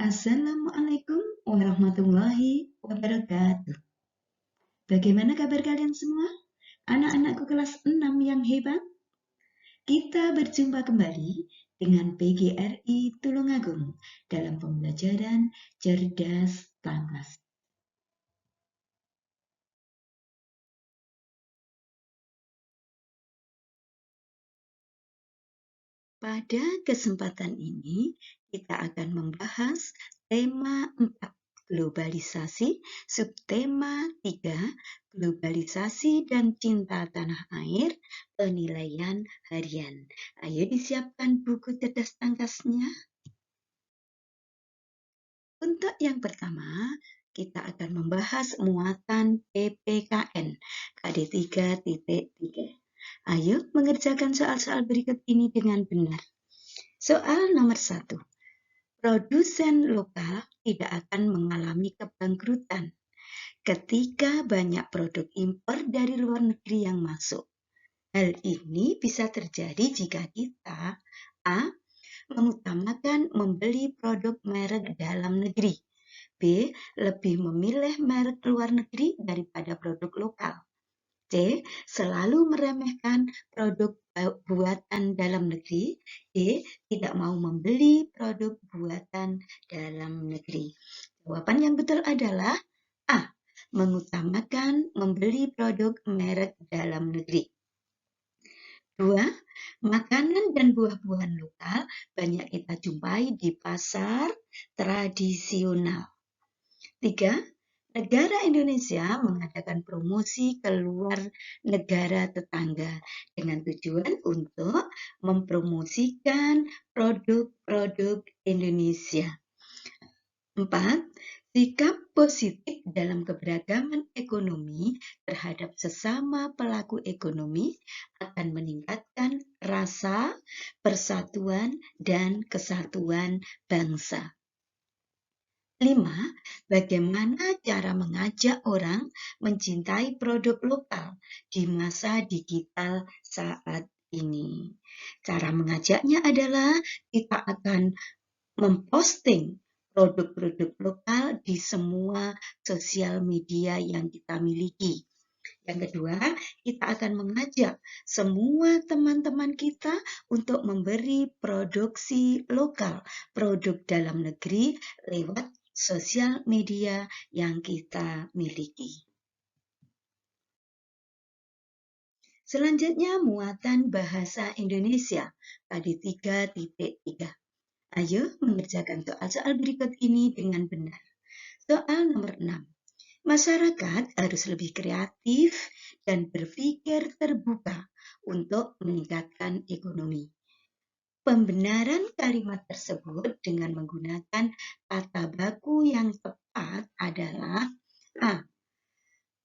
Assalamualaikum warahmatullahi wabarakatuh. Bagaimana kabar kalian semua? Anak-anakku kelas 6 yang hebat? Kita berjumpa kembali dengan PGRI Tulungagung dalam pembelajaran Cerdas Tangkas. Pada kesempatan ini, kita akan membahas tema 4, globalisasi, subtema 3, globalisasi dan cinta tanah air, penilaian harian. Ayo disiapkan buku cerdas tangkasnya. Untuk yang pertama, kita akan membahas muatan PPKN KD 3.3. Ayo mengerjakan soal-soal berikut ini dengan benar. Soal nomor 1. Produsen lokal tidak akan mengalami kebangkrutan ketika banyak produk impor dari luar negeri yang masuk. Hal ini bisa terjadi jika kita A. mengutamakan membeli produk merek dalam negeri, B. lebih memilih merek luar negeri daripada produk lokal, C. selalu meremehkan produk buatan dalam negeri, D. tidak mau membeli produk buatan dalam negeri. Jawaban yang betul adalah A. mengutamakan membeli produk merek dalam negeri. 2. Makanan dan buah-buahan lokal banyak kita jumpai di pasar tradisional. 3. Negara Indonesia mengadakan promosi ke luar negara tetangga dengan tujuan untuk mempromosikan produk-produk Indonesia. 4. Sikap positif dalam keberagaman ekonomi terhadap sesama pelaku ekonomi akan meningkatkan rasa persatuan dan kesatuan bangsa. 5. Bagaimana cara mengajak orang mencintai produk lokal di masa digital saat ini? Cara mengajaknya adalah kita akan memposting produk-produk lokal di semua sosial media yang kita miliki. Yang kedua, kita akan mengajak semua teman-teman kita untuk memberi produksi lokal, produk dalam negeri lewat sosial media yang kita miliki. Selanjutnya, muatan bahasa Indonesia KD 3.3. Ayo mengerjakan soal-soal berikut ini dengan benar. Soal nomor 6. Masyarakat harus lebih kreatif dan berpikir terbuka untuk meningkatkan ekonomi. Pembenaran kalimat tersebut dengan menggunakan kata baku yang tepat adalah A.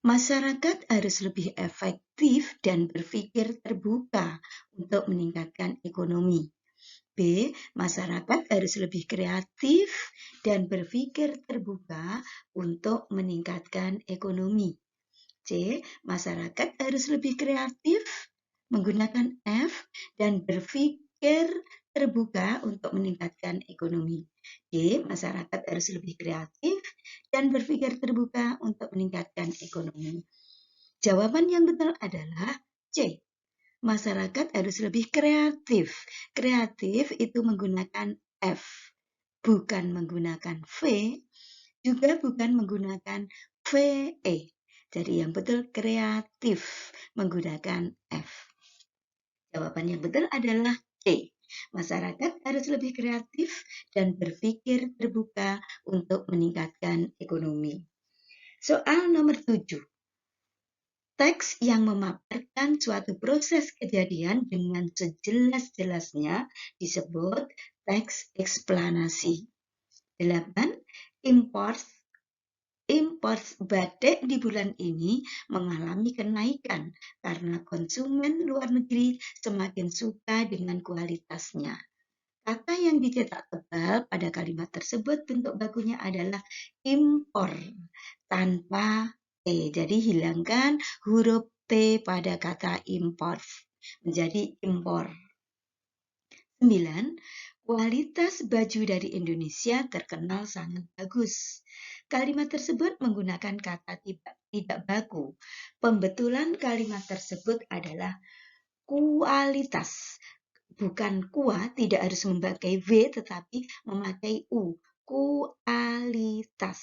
Masyarakat harus lebih efektif dan berpikir terbuka untuk meningkatkan ekonomi. B. Masyarakat harus lebih kreatif dan berpikir terbuka untuk meningkatkan ekonomi. C. Masyarakat harus lebih kreatif menggunakan F dan berpikir terbuka untuk meningkatkan ekonomi. D. Masyarakat harus lebih kreatif dan berpikir terbuka untuk meningkatkan ekonomi. Jawaban yang betul adalah C. Masyarakat harus lebih kreatif. Kreatif itu menggunakan F, bukan menggunakan V, juga bukan menggunakan VE. Jadi yang betul kreatif menggunakan F. Jawaban yang betul adalah C. Masyarakat harus lebih kreatif dan berpikir terbuka untuk meningkatkan ekonomi. Soal nomor 7. Teks yang memaparkan suatu proses kejadian dengan sejelas-jelasnya disebut teks eksplanasi. 8. Import batik di bulan ini mengalami kenaikan karena konsumen luar negeri semakin suka dengan kualitasnya. Kata yang dicetak tebal pada kalimat tersebut bentuk bakunya adalah impor tanpa T. Jadi hilangkan huruf T pada kata import menjadi impor. 9. Kualitas baju dari Indonesia terkenal sangat bagus. Kalimat tersebut menggunakan kata tidak baku. Pembetulan kalimat tersebut adalah kualitas. Bukan kuah, tidak harus memakai V tetapi memakai U. Kualitas.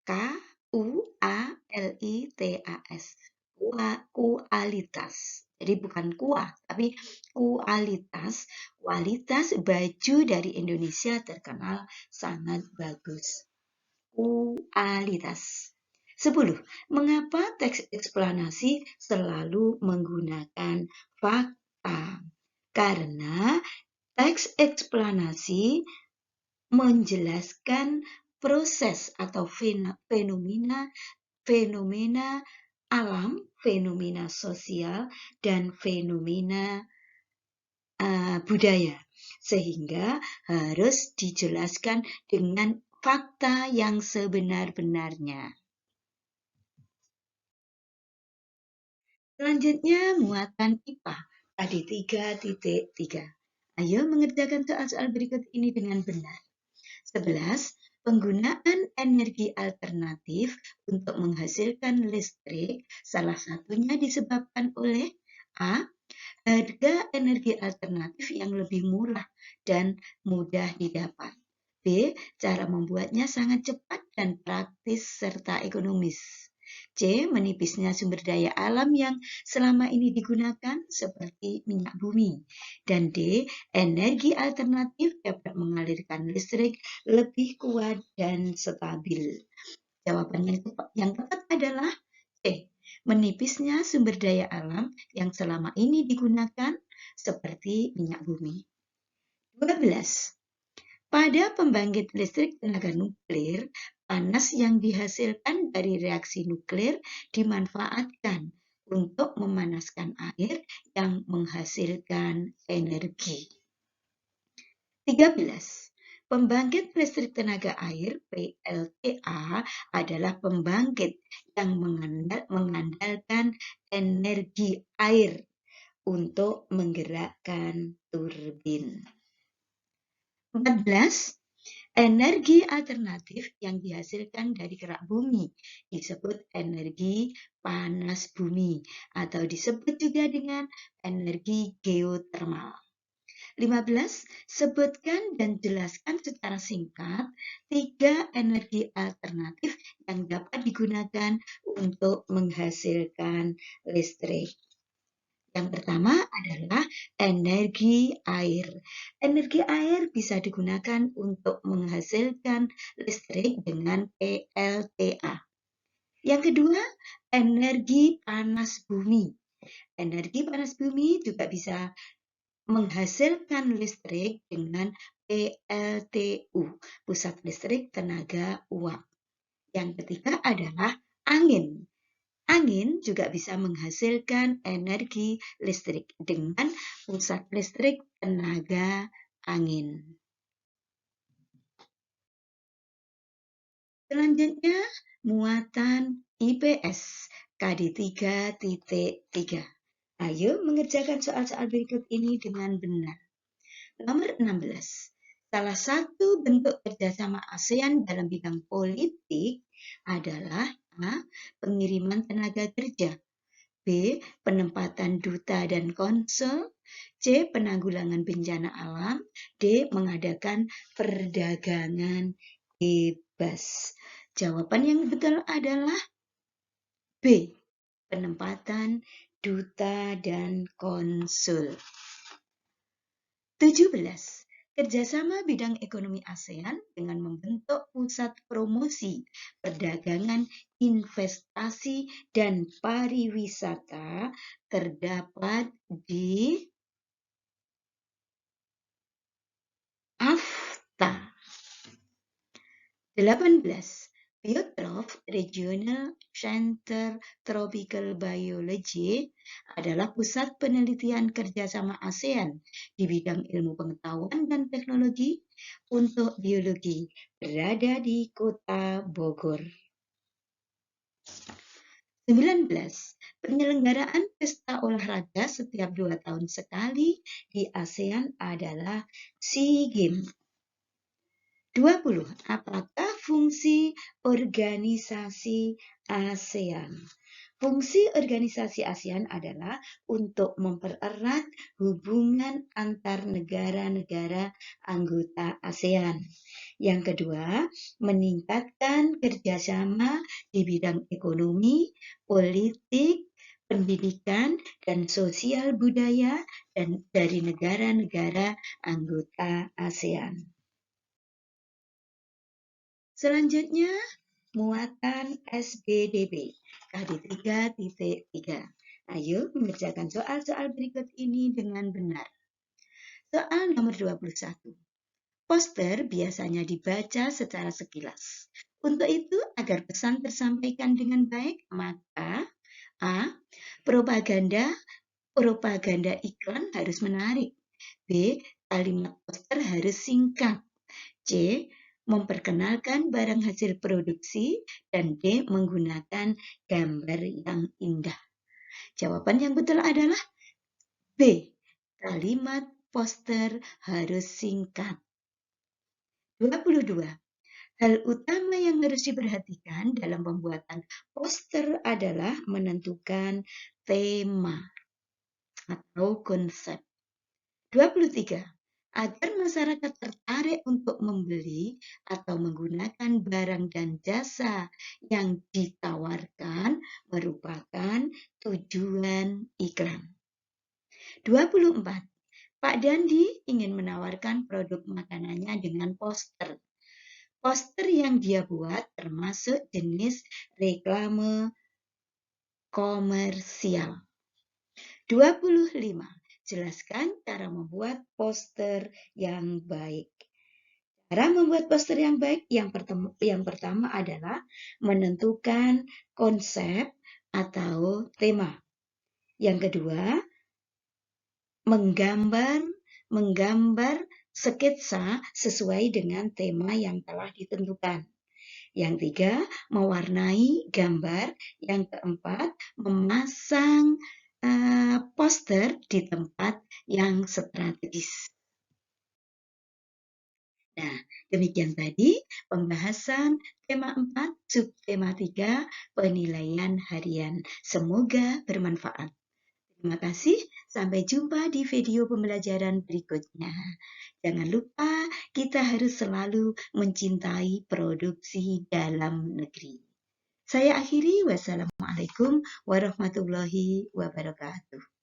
Kualitas. Kualitas. Jadi bukan kuah, tapi kualitas. Kualitas baju dari Indonesia terkenal sangat bagus. Kualitas. 10. Mengapa teks eksplanasi selalu menggunakan fakta? Karena teks eksplanasi menjelaskan proses atau fenomena alam, fenomena sosial, dan fenomena budaya. Sehingga harus dijelaskan dengan fakta yang sebenar-benarnya. Selanjutnya, muatan IPA tadi 3.3. Ayo mengerjakan soal-soal berikut ini dengan benar. 11. Penggunaan energi alternatif untuk menghasilkan listrik salah satunya disebabkan oleh A. Harga energi alternatif yang lebih murah dan mudah didapat. B. Cara membuatnya sangat cepat dan praktis serta ekonomis. C. Menipisnya sumber daya alam yang selama ini digunakan seperti minyak bumi. Dan D. Energi alternatif dapat mengalirkan listrik lebih kuat dan stabil. Jawaban yang tepat adalah C. Menipisnya sumber daya alam yang selama ini digunakan seperti minyak bumi. 12. Pada pembangkit listrik tenaga nuklir, panas yang dihasilkan dari reaksi nuklir dimanfaatkan untuk memanaskan air yang menghasilkan energi. 13. Pembangkit listrik tenaga air (PLTA) adalah pembangkit yang mengandalkan energi air untuk menggerakkan turbin. 14. Energi alternatif yang dihasilkan dari kerak bumi disebut energi panas bumi atau disebut juga dengan energi geotermal. 15. Sebutkan dan jelaskan secara singkat 3 energi alternatif yang dapat digunakan untuk menghasilkan listrik. Yang pertama adalah energi air. Energi air bisa digunakan untuk menghasilkan listrik dengan PLTA. Yang kedua, energi panas bumi. Energi panas bumi juga bisa menghasilkan listrik dengan PLTU, pusat listrik tenaga uap. Yang ketiga adalah angin. Angin juga bisa menghasilkan energi listrik dengan pusat listrik tenaga angin. Selanjutnya, muatan IPS KD 3.3. Ayo mengerjakan soal-soal berikut ini dengan benar. Nomor 16. Salah satu bentuk kerjasama ASEAN dalam bidang politik adalah A. Pengiriman tenaga kerja, B. Penempatan duta dan konsul, C. Penanggulangan bencana alam, D. Mengadakan perdagangan bebas. Jawaban yang betul adalah B. Penempatan duta dan konsul. 17. Kerjasama bidang ekonomi ASEAN dengan membentuk pusat promosi, perdagangan, investasi, dan pariwisata terdapat di AFTA. 18. Biotrof Regional Center Tropical Biology adalah pusat penelitian kerjasama ASEAN di bidang ilmu pengetahuan dan teknologi untuk biologi, berada di Kota Bogor. 19. Penyelenggaraan pesta olahraga setiap 2 tahun sekali di ASEAN adalah SEA Games. 20. Apakah fungsi organisasi ASEAN? Fungsi organisasi ASEAN adalah untuk mempererat hubungan antar negara-negara anggota ASEAN. Yang kedua, meningkatkan kerjasama di bidang ekonomi, politik, pendidikan, dan sosial budaya dan dari negara-negara anggota ASEAN. Selanjutnya, muatan SBDB KD 3.3. Ayo mengerjakan soal-soal berikut ini dengan benar. Soal nomor 21. Poster biasanya dibaca secara sekilas. Untuk itu, agar pesan tersampaikan dengan baik, maka A. Propaganda iklan harus menarik. B. Kalimat poster harus singkat. C. Memperkenalkan barang hasil produksi. Dan D. Menggunakan gambar yang indah. Jawaban yang betul adalah B. Kalimat poster harus singkat. 22. Hal utama yang harus diperhatikan dalam pembuatan poster adalah menentukan tema atau konsep. 23. Agar masyarakat tertarik untuk membeli atau menggunakan barang dan jasa yang ditawarkan merupakan tujuan iklan. 24. Pak Dandi ingin menawarkan produk makanannya dengan poster. Poster yang dia buat termasuk jenis reklame komersial. 25. Jelaskan cara membuat poster yang baik. Cara membuat poster yang baik yang pertama adalah menentukan konsep atau tema. Yang kedua, menggambar sketsa sesuai dengan tema yang telah ditentukan. Yang tiga, mewarnai gambar. Yang keempat, memasang poster di tempat yang strategis. Nah, demikian tadi pembahasan tema 4, subtema 3, penilaian harian. Semoga bermanfaat. Terima kasih, sampai jumpa di video pembelajaran berikutnya. Jangan lupa, kita harus selalu mencintai produksi dalam negeri. Saya akhiri, wassalamualaikum warahmatullahi wabarakatuh.